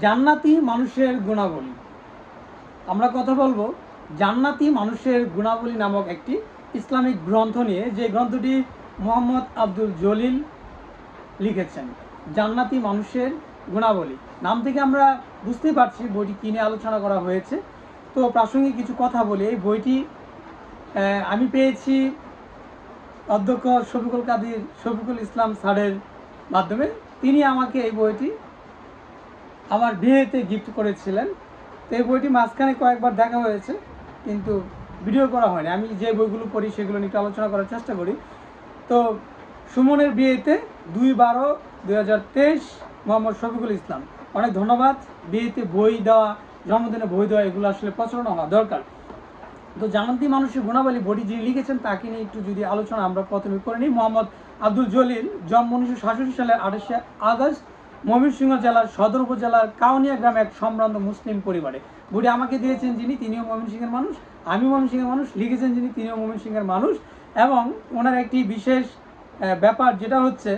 জান্নাতি মানুষের গুণাবলী। আমরা কথা বলবো জান্নাতি মানুষের গুণাবলী নামক একটি ইসলামিক গ্রন্থ নিয়ে, যে গ্রন্থটি মোহাম্মদ আব্দুল জলিল লিখেছেন। জান্নাতি মানুষের গুণাবলী নাম থেকে আমরা বুঝতেই পারছি বইটি কী নিয়ে আলোচনা করা হয়েছে। তো প্রাসঙ্গিক কিছু কথা বলি। এই বইটি আমি পেয়েছি অধ্যক্ষ শফিকুল ইসলাম স্যারের মাধ্যমে। তিনি আমাকে এই বইটি আমার বিয়েতে গিফট করেছিলেন। তো এই বইটি মাঝখানে কয়েকবার দেখা হয়েছে, কিন্তু ভিডিও করা হয়নি। আমি যে বইগুলো পড়ি সেগুলো নিয়ে আলোচনা করার চেষ্টা করি। তো সুমনের বিয়েতে 2/12/2023 মোহাম্মদ শফিকুল ইসলাম, অনেক ধন্যবাদ। বিয়েতে বই দেওয়া, জন্মদিনে বই দেওয়া, এগুলো আসলে প্রচলন হওয়া দরকার। তো জান্নাতি মানুষের গুণাবলী বইটি যিনি লিখেছেন তাকে নিয়ে একটু যদি আলোচনা আমরা প্রথমে করে নিই। মোহাম্মদ আব্দুল জলিল, জন্ম 1967 সালের 28শে আগস্ট, ময়মনসিংহ জেলার সদর উপজেলার কাউনিয়া গ্রামে এক সম্ভ্রান্ত মুসলিম পরিবারে। বইটি আমাকে দিয়েছেন যিনি, তিনিও ময়মনসিংহের মানুষ, আমি ময়মনসিংহের মানুষ। লিখেছেন যিনি, তিনিও ময়মনসিংহের মানুষ। এবং ওনার একটি বিশেষ ব্যাপার যেটা হচ্ছে,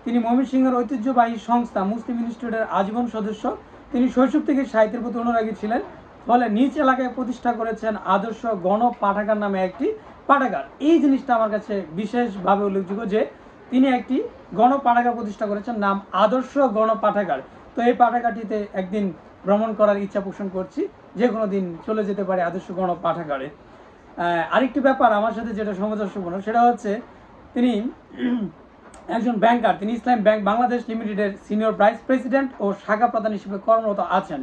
তিনি ময়মনসিংহের ঐতিহ্যবাহী সংস্থা মুসলিম ইনস্টিটিউটের আজীবন সদস্য। তিনি শৈশব থেকে সাহিত্যের প্রতি অনুরাগী ছিলেন, ফলে নিজ এলাকায় প্রতিষ্ঠা করেছেন আদর্শ গণ পাঠাগার নামে একটি পাঠাগার। এই জিনিসটা আমার কাছে বিশেষভাবে উল্লেখযোগ্য যে তিনি একটি গণ পাঠাগার প্রতিষ্ঠা করেছেন, নাম আদর্শ গণ পাঠাগার। তো এই পাঠাগারটিতে একদিন ভ্রমণ করার ইচ্ছা পোষণ করছি, যে কোনো দিন চলে যেতে পারে আদর্শ গণ পাঠাগারে। আরেকটি ব্যাপার আমার সাথে যেটা সামঞ্জস্যপূর্ণ, সেটা হচ্ছে তিনি একজন ব্যাংকার। তিনি ইসলাম ব্যাংক বাংলাদেশ লিমিটেডের সিনিয়র ভাইস প্রেসিডেন্ট ও শাখা প্রধান হিসেবে কর্মরত আছেন।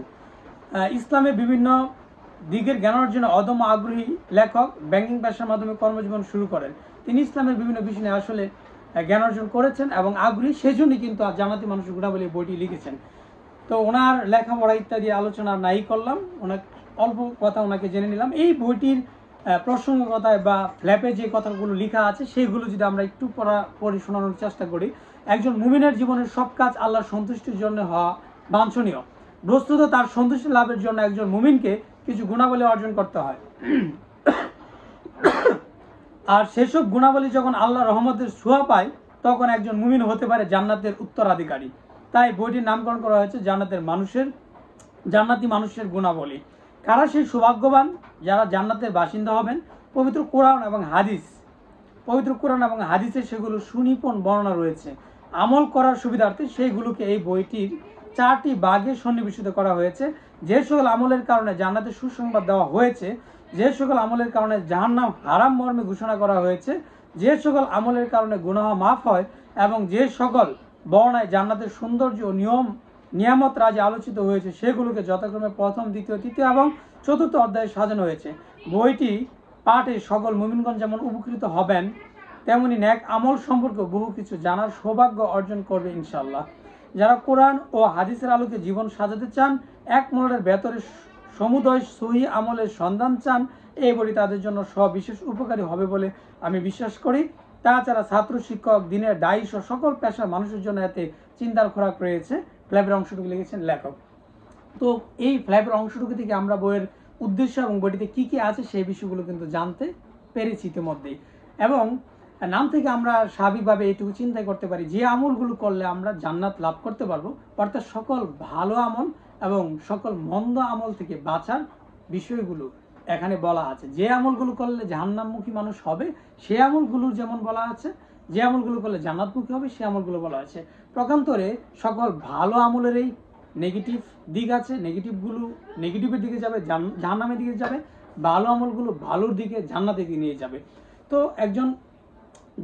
ইসলামের বিভিন্ন দিকের জ্ঞান অর্জনে অদম্য আগ্রহী লেখক, ব্যাংকিং পেশার মাধ্যমে কর্মজীবন শুরু করেন। তিনি ইসলামের বিভিন্ন বিষয় নিয়ে আসলে জ্ঞান অর্জন করেছেন এবং আগ্রহী, সেজন্যই কিন্তু জান্নাতি মানুষের গুণাবলী বইটি লিখেছেন। তো ওনার লেখাপড়া ইত্যাদি আলোচনা নাই করলাম, ওনার অল্প কথা ওনাকে জেনে নিলাম। এই বইটির প্রসঙ্গিকতায় বা ফ্ল্যাপে যে কথাগুলো লেখা আছে সেগুলো যদি আমরা একটু পড়ে শোনানোর চেষ্টা করি। একজন মুমিনের জীবনের সব কাজ আল্লাহর সন্তুষ্টির জন্য হওয়া বাঞ্ছনীয়। বস্তুত তার সন্তুষ্টি লাভের জন্য একজন মুমিনকে কিছু গুণাবলী অর্জন করতে হয়, আর সেসব গুণাবলী যখন আল্লাহ রহমতের ছোঁয়া পায় তখন একজন মুমিন হতে পারে জান্নাতের উত্তরাধিকারী। তাই বইটির নামকরণ করা হয়েছে জান্নাতি মানুষের গুণাবলী। কারা সেই সৌভাগ্যবান যারা জান্নাতের বাসিন্দা হবেন? পবিত্র কোরআন এবং হাদিসে সেগুলো সুনিপুণ বর্ণনা রয়েছে। আমল করার সুবিধার্থে সেইগুলোকে এই বইটির 4টি ভাগে সন্নিবেশিত করা হয়েছে। যে সকল আমলের কারণে জান্নাতের সুসংবাদ দেওয়া হয়েছে, যে সকল আমলের কারণে জাহান্নাম হারাম মর্মে ঘোষণা করা হয়েছে, যে সকল আমলের কারণে গুনাহ মাফ হয়, এবং যে সকল বর্ণায় জান্নাতের সৌন্দর্য ও নিয়ামত রাজে আলোচিত হয়েছে, সেগুলোকে যথাক্রমে প্রথম, দ্বিতীয়, তৃতীয় এবং চতুর্থ অধ্যায়ে সাজানো হয়েছে। বইটি পাঠে সকল মুমিনগণ যেমন উপকৃত হবেন, তেমনি ন্যাক আমল সম্পর্কে বহু কিছু জানার সৌভাগ্য অর্জন করবে ইনশাআল্লাহ। যারা কোরআন ও হাদিসের আলোকে জীবন সাজাতে চান, এক মনের ভেতরে সমুদয় সহি আমলের সন্ধান চান, এই বইটি তাদের জন্য সবিশেষ উপকারী হবে বলে আমি বিশ্বাস করি। তাছাড়া ছাত্র, শিক্ষক, দিনের দায়ী সহ সকল পেশার মানুষের জন্য এতে চিন্তার খোরাক রয়েছে। ফ্ল্যাপের অংশটুকু লিখেছেন লেখক। তো এই ফ্ল্যাপের অংশটুকু থেকে আমরা বইয়ের উদ্দেশ্য এবং বইটিতে কি কি আছে সেই বিষয়গুলো কিন্তু জানতে পেরেছি ইতিমধ্যেই। এবং নাম থেকে আমরা স্বাভাবিকভাবে এইটুকু চিন্তা করতে পারি যে আমলগুলো করলে আমরা জান্নাত লাভ করতে পারবো, অর্থাৎ সকল ভালো আমল এবং সকল মন্দ আমল থেকে বাঁচার বিষয়গুলো এখানে বলা আছে। যে আমলগুলো করলে জাহান্নামমুখী মানুষ হবে সে আমলগুলো যেমন বলা আছে, যে আমলগুলো করলে জান্নাতমুখী হবে সে আমলগুলো বলা আছে। প্রকান্তরে সকল ভালো আমলেরই নেগেটিভ দিক আছে, নেগেটিভগুলো নেগেটিভের দিকে যাবে, জাহান্নামের দিকে যাবে, ভালো আমলগুলো ভালোর দিকে, জান্নাতের দিকে নিয়ে যাবে। তো একজন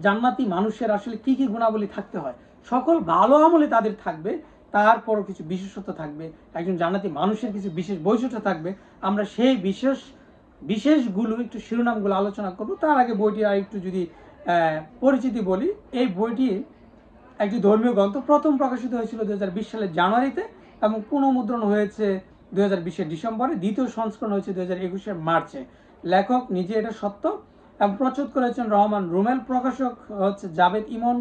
জান্নাতি মানুষের আসলে কি কি গুণাবলী থাকতে হয়? সকল ভালো আমলে তাদের থাকবে, তারপরও কিছু বিশেষত্ব থাকবে। একজন জান্নাতি মানুষের কিছু বিশেষ বৈশিষ্ট্য থাকবে। আমরা সেই বিশেষগুলো একটু শিরোনামগুলো আলোচনা করব। তার আগে বইটি আর একটু যদি পরিচিতি বলি। এই বইটি একটি ধর্মীয় গ্রন্থ, প্রথম প্রকাশিত হয়েছিল 2020 সালের জানুয়ারিতে এবং পুনঃমুদ্রণ হয়েছে 2020 ডিসেম্বরে। দ্বিতীয় সংস্করণ হয়েছে 2021 মার্চে। লেখক নিজে এটা সত্য এবং প্রচ্ছদ করেছেন রহমান রুমেল। প্রকাশক হচ্ছে জাভেদ ইমন।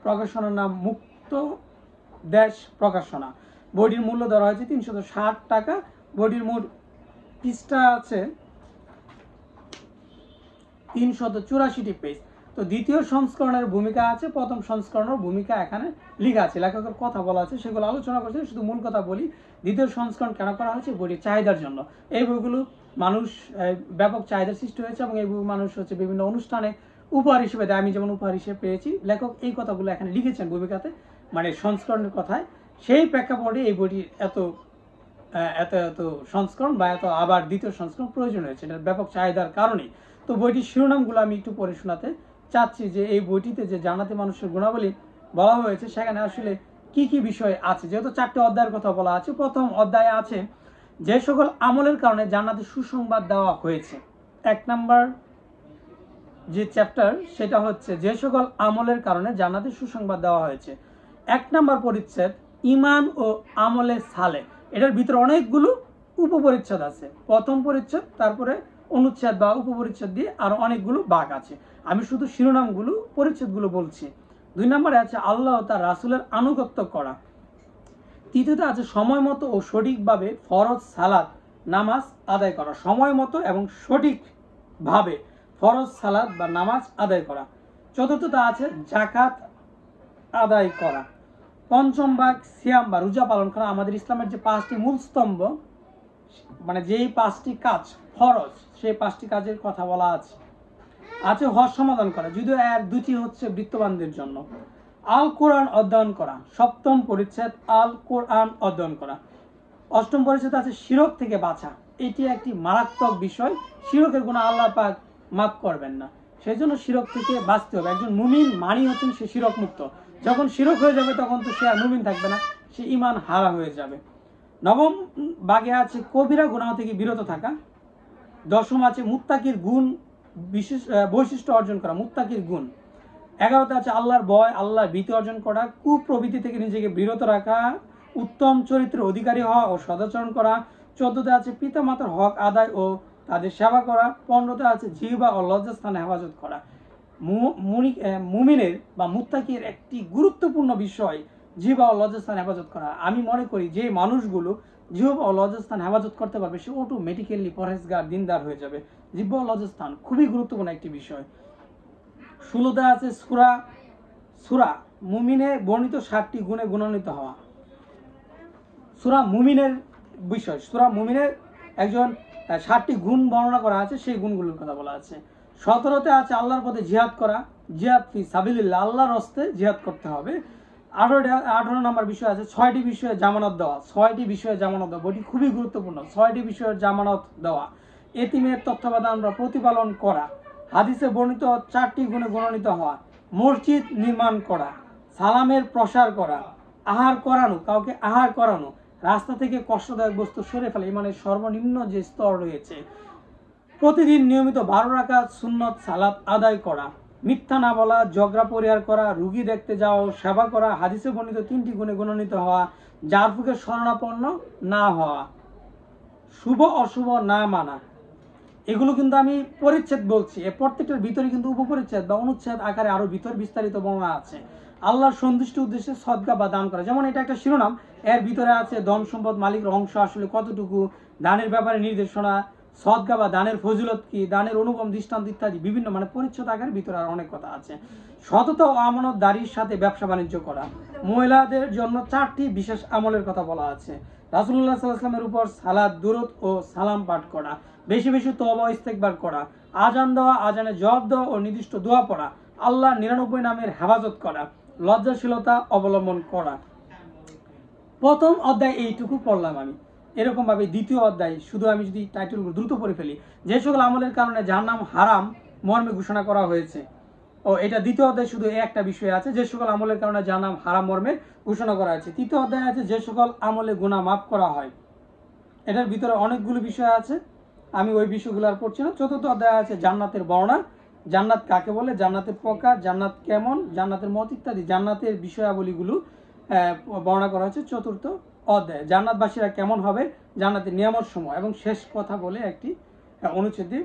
প্রকাশনার নাম মুক্ত দেশ প্রকাশনা। বইটির মূল্য ধরা হয়েছে 360 টাকা। বইটির মোট পৃষ্ঠা আছে 384টি পেজ। তো দ্বিতীয় সংস্করণের ভূমিকা আছে, প্রথম সংস্করণের ভূমিকা এখানে লেখা আছে, লেখকের কথা বলা আছে, সেগুলো আলোচনা করছে। শুধু মূল কথা বলি, দ্বিতীয় সংস্করণ কেন করা হয়েছে? বইটির চাহিদার জন্য। এই বইগুলো মানুষ ব্যাপক চাহিদার সৃষ্টি হয়েছে এবং এই বই মানুষ হচ্ছে বিভিন্ন অনুষ্ঠানে উপহার হিসেবে দেয়। আমি যেমন উপহার হিসেবে পেয়েছি। লেখক এই কথাগুলো এখানে লিখেছেন ভূমিকাতে, মানে সংস্করণের কথায়। সেই প্রেক্ষাপটে এই বইটির এত এত এত সংস্করণ বা এত আবার দ্বিতীয় সংস্করণ প্রয়োজন হয়েছে, এটার ব্যাপক চাহিদার কারণে। তো বইটির শিরোনামগুলো আমি একটু পড়ে শোনাতে চাচ্ছি, যে এই বইটিতে যে জান্নাতি মানুষের গুণাবলী বলা হয়েছে সেখানে আসলে কি কি বিষয় আছে। যেহেতু 4টি অধ্যায়ের কথা বলা আছে, প্রথম অধ্যায়ে আছে যে সকল আমলের কারণে জান্নাতে সুসংবাদ দেওয়া হয়েছে। 1 নাম্বার যে চ্যাপ্টার সেটা হচ্ছে যে সকল আমলের কারণে জান্নাতে সুসংবাদ দেওয়া হয়েছে। 1 নাম্বার পরিচ্ছেদ ঈমান ও আমলে সালে। এটার ভিতরে অনেকগুলো উপপরিচ্ছেদ আছে। প্রথম পরিচ্ছেদ, তারপরে অনুচ্ছেদ বা উপপরিচ্ছেদ দিয়ে আরো অনেকগুলো ভাগ আছে। আমি শুধু শিরোনামগুলো, পরিচ্ছেদগুলো বলছি। 2 নম্বরে আছে আল্লাহ ও তার রাসূলের আনুগত্য করা। তৃতীয়তে আছে সময় মতো ও সঠিকভাবে ফরজ সালাত নামাজ আদায় করা, সময় মতো এবং সঠিকভাবে ফরজ সালাত বা নামাজ আদায় করা। চতুর্থতে আছে জাকাত আদায় করা। পঞ্চম ভাগ সিয়াম বা রোজা পালন করা। আমাদের ইসলামের যে 5টি মূল স্তম্ভ, মানে যেই 5টি কাজ ফরজ, সেই 5টি কাজের কথা বলা আছে। আছে হজ সমাধান করা, যদিও এর 2টি হচ্ছে বৃত্তবানদের জন্য। আল কোরআন অধ্যয়ন করা, 7ম পরিচ্ছেদ আল কোরআন অধ্যয়ন করা। 8ম পরিচ্ছেদ আছে শিরক থেকে বাঁচা। এটি একটি মারাত্মক বিষয়, শিরকের গুনাহ আল্লাহ পাক মাফ করবেন না, সেই জন্য শিরক থেকে বাঁচতে হবে। একজন মুমিন মানি হচ্ছেন সে শিরক মুক্ত। যখন শিরক হয়ে যাবে তখন তো সে আর মুমিন থাকবে না, সে ঈমান হারা হয়ে যাবে। 9ম ভাগে আছে কবিরা গুনাহ থেকে বিরত থাকা। 10ম আছে মুত্তাকির গুণ, বিশেষ বৈশিষ্ট্য অর্জন করা, মুত্তাকির গুণ। 11তে আছে আল্লাহর ভয়, আল্লাহর ভীতি অর্জন করা, কুপ্রবৃত্তি থেকে নিজেকে বিরত রাখা, উত্তম চরিত্রের অধিকারী হওয়া ও সদাচরণ করা। 14তে আছে পিতামাতার হক আদায় ও তাদের সেবা করা। 15তে আছে জিহ্বা ও লজ্জাস্থানে হেফাজত করা। মুমিনের বা মুত্তাকির একটি গুরুত্বপূর্ণ বিষয় জিহ্বা ও লজ্জাস্থান হেফাজত করা। আমি মনে করি যে মানুষগুলো জিহ্বা ও লজ্জাস্থান হেফাজত করতে পারবে সে অটোমেটিক্যালি পরহেজগার, দিনদার হয়ে যাবে। জিহ্বা ও লজ্জাস্থান খুবই গুরুত্বপূর্ণ একটি বিষয়। 16তে আছে সূরা মুমিনে বর্ণিত 7টি গুণে গুণান্বিত হওয়া। সূরা মুমিনের বিষয়, সূরা মুমিনের একজন 7টি গুণ বর্ণনা করা আছে, সেই গুণগুলোর কথা বলা আছে। 17তে আছে আল্লাহর পথে জিহাদ করা, জিহাদ ফি সাবিলিল্লাহ, আল্লাহর রাস্তায় জিহাদ করতে হবে। 18 নম্বর বিষয় আছে 6টি বিষয়ে জামানত দেওয়া। 6টি বিষয়ে জামানত দেওয়া, বইটি খুবই গুরুত্বপূর্ণ। 6টি বিষয়ের জামানত দেওয়া। এতিমের তত্ত্বাবধান বা প্রতিপালন করা, হাদিসে বর্ণিত 4টি গুণে গুণান্বিত হওয়া, মসজিদ নির্মাণ করা, সালামের প্রসার করা, আহার করানো, কাউকে আহার করানো, রাস্তা থেকে কষ্টদায়ক বস্তু সরে ফেলা, ইমানের সর্বনিম্ন যে স্তর রয়েছে। প্রতিদিন নিয়মিত 12 রাকাত সুন্নত সালাত আদায় করা, মিথ্যা না বলা, ঝগড়া পরিহার করা, রুগী দেখতে যাওয়া, সেবা করা, হাদিসে বর্ণিত 3টি গুণে গুণান্বিত হওয়া, জারফুকের শরণাপন্ন না হওয়া, শুভ অশুভ না মানা। এগুলো কিন্তু আমি পরিচ্ছেদ বলছি, এর প্রত্যেকটার ভিতরে কিন্তু উপপরিচ্ছেদ বা অনুচ্ছেদ আকারে আরো ভিতর বিস্তারিত বর্ণনা আছে। আল্লাহর সন্তুষ্টি উদ্দেশ্যে সদকা বা দান করা, যেমন এটা একটা শিরোনাম, এর ভিতরে আছে ধন সম্পদ মালিকের অংশ আসলে কতটুকু, দানের ব্যাপারে নির্দেশনা, সদকা বা দানের ফজিলত কি, দানের অনুপম দৃষ্টান্ত ইত্যাদি বিভিন্ন মানে পরিচ্ছদ আকারের ভিতরে আর অনেক কথা আছে। সততা ও আমানতদারির সাথে ব্যবসা বাণিজ্য করা। মহিলাদের জন্য 4টি বিশেষ আমলের কথা বলা আছে। রাসূলুল্লাহ সাল্লাল্লাহু আলাইহি ওয়াসাল্লামের উপর সালাত, দুরূদ ও সালাম পাঠ করা, বেশি বেশি তওবা ও ইস্তেগফার করা, আজান দেওয়া, আজানে জবাব দেওয়া ও নির্দিষ্ট দোয়া পড়া, আল্লাহর 99 নামের হেফাজত করা, লজ্জাশীলতা অবলম্বন করা। প্রথম অধ্যায় এইটুকু পড়লাম আমি। এরকম ভাবে দ্বিতীয় অধ্যায়, শুধু আমি যদি টাইটেলগুলো দ্রুত পড়ে ফেলি, যে সকল আমলের কারণে জাহান্নাম হারাম মর্মে ঘোষণা করা হয়েছে। ও এটা দ্বিতীয় অধ্যায়, শুধু এই একটা বিষয় আছে, যে সকল আমলের কারণে জাহান্নাম হারাম মর্মে ঘোষণা করা হয়েছে। তৃতীয় অধ্যায় আছে যে সকল আমলে গুনাহ মাফ করা হয়। এটার ভিতরে অনেকগুলো বিষয় আছে, আমি ওই বিষয়গুলো আর পড়ছি না। চতুর্থ অধ্যায় আছে জান্নাতের বর্ণনা, জান্নাত কাকে বলে, জান্নাতের প্রকার, জান্নাত কেমন, জান্নাতের মত ইত্যাদি জান্নাতের বিষয়াবলীগুলো বর্ণনা করা হয়েছে চতুর্থ অধ্যায়। জান্নাতবাসীরা কেমন হবে, জান্নাতের নিয়ামত সমূহ এবং শেষ কথা বলে একটি অনুচ্ছেদে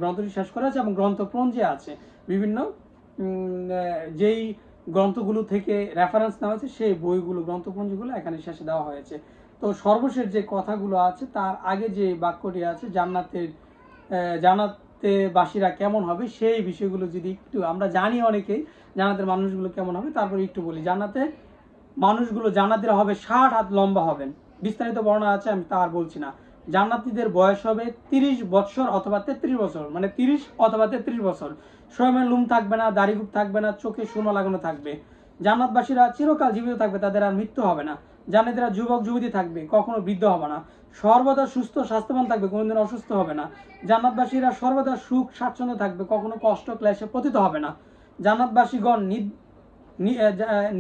গ্রন্থটি শেষ করা আছে এবং গ্রন্থপঞ্জি আছে। বিভিন্ন যেই গ্রন্থগুলো থেকে রেফারেন্স নেওয়া হয়েছে সেই বইগুলো, গ্রন্থপঞ্জিগুলো এখানে শেষে দেওয়া হয়েছে। তো সর্বশেষ যে কথাগুলো আছে তার আগে যে বাক্যটি আছে জান্নাতে জান্নাতে বাসীরা কেমন হবে সেই বিষয়গুলো যদি একটু আমরা জানি, অনেকেই জান্নাতের মানুষগুলো কেমন হবে, তারপরে একটু বলি। জান্নাতে মানুষগুলো, জান্নাতীরা হবে 60 হাত লম্বা হবেন, বিস্তারিত বর্ণনা আছে, আমি তা আর বলছি না। জান্নাতীদের বয়স হবে 30 বছর অথবা 33 বছর, মানে 30 অথবা 33 বছর। শরীরে লুম থাকবে না, দাড়িগুপ থাকবে না, চোখে সুরমা লাগানো থাকবে। জান্নাতবাসীরা চিরকাল জীবিত থাকবে, তাদের আর মৃত্যু হবে না। জান্নাতীরা যুবক যুবতী থাকবে, কখনো বৃদ্ধ হবে না। সর্বদা সুস্থ স্বাস্থ্যবান থাকবে, কোনোদিন অসুস্থ হবে না। জান্নাতবাসীরা সর্বদা সুখ স্বাচ্ছন্দ্য থাকবে, কখনো কষ্ট ক্লেশে পতিত হবে না। জান্নাতবাসীগণ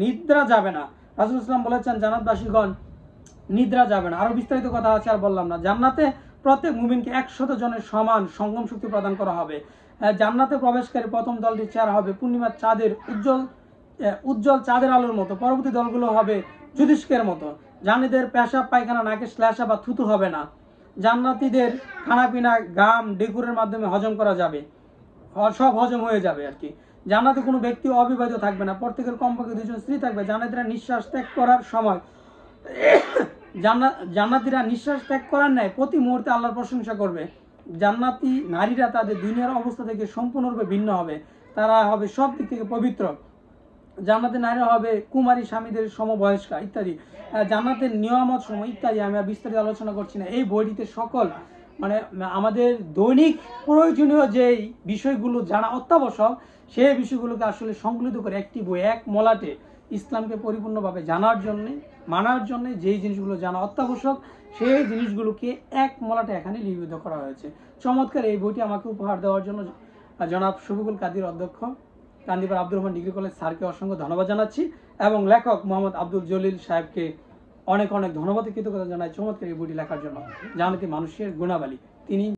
নিদ্রা যাবে না। রাসূল ইসলাম বলেছেন জান্নাতবাসীগণ নিদ্রা যাবে না। আরো বিস্তারিত কথা আছে, আর বললাম না। জান্নাতে প্রত্যেক মুমিনকে 100 জনের সমান সঙ্গম শক্তি প্রদান করা হবে। জান্নাতে প্রবেশকারী প্রথম দলটির চেহারা হবে পূর্ণিমার চাঁদের উজ্জ্বল চাঁদের আলোর মতো। পরবর্তী দলগুলো হবে জুদিষ্কের মতো। জান্নাতীদের পেশাব পায়খানা, নাকে শ্লেষা বা থুতু হবে না। জান্নাতীদের খানাপিনা গাম ডেকুরের মাধ্যমে হজম করা যাবে, সব হজম হয়ে যাবে আর কি। জান্নাতে কোনো ব্যক্তি অবিবাহিত থাকবে না, প্রত্যেকের কমপক্ষে 2 জন স্ত্রী থাকবে। জান্নাতীরা নিঃশ্বাস ত্যাগ করার সময় জান্নাতীরা নিঃশ্বাস ত্যাগ করার ন্যায় প্রতি মুহূর্তে আল্লাহর প্রশংসা করবে। জান্নাতি নারীরা তাদের দুনিয়ার অবস্থা থেকে সম্পূর্ণরূপে ভিন্ন হবে, তারা হবে সব দিক থেকে পবিত্র। জান্নাতের নারীরা হবে কুমারী স্বামীদের সমবয়স্কা ইত্যাদি। জান্নাতের নিয়ামত সময় ইত্যাদি আমি আর বিস্তারিত আলোচনা করছি না। এই বইটিতে সকল মানে আমাদের দৈনিক প্রয়োজনীয় যেই বিষয়গুলো জানা অত্যাবশ্যক, সেই বিষয়গুলোকে আসলে সংকলিত করে একটি বই, এক মলাটে ইসলামকে পরিপূর্ণভাবে জানার জন্য, মানার জন্য যেই জিনিসগুলো জানা অত্যাবশ্যক, সেই জিনিসগুলোকে এক মলাটে এখানে লিপিবদ্ধ করা হয়েছে। চমৎকার এই বইটি আমাকে উপহার দেওয়ার জন্য জনাব শফিকুল কাদির অধ্যক্ষ, কান্দিপাড়া আব্দুর রহমান ডিগ্রি কলেজ স্যারকে অসংখ্য ধন্যবাদ জানাচ্ছি, এবং লেখক মোহাম্মদ আব্দুল জলিল সাহেবকে অনেক অনেক ধন্যবাদ, কৃতজ্ঞতা জানাই চমৎকার এই বইটি লেখার জন্য। জান্নাতি মানুষের গুণাবলী তিনি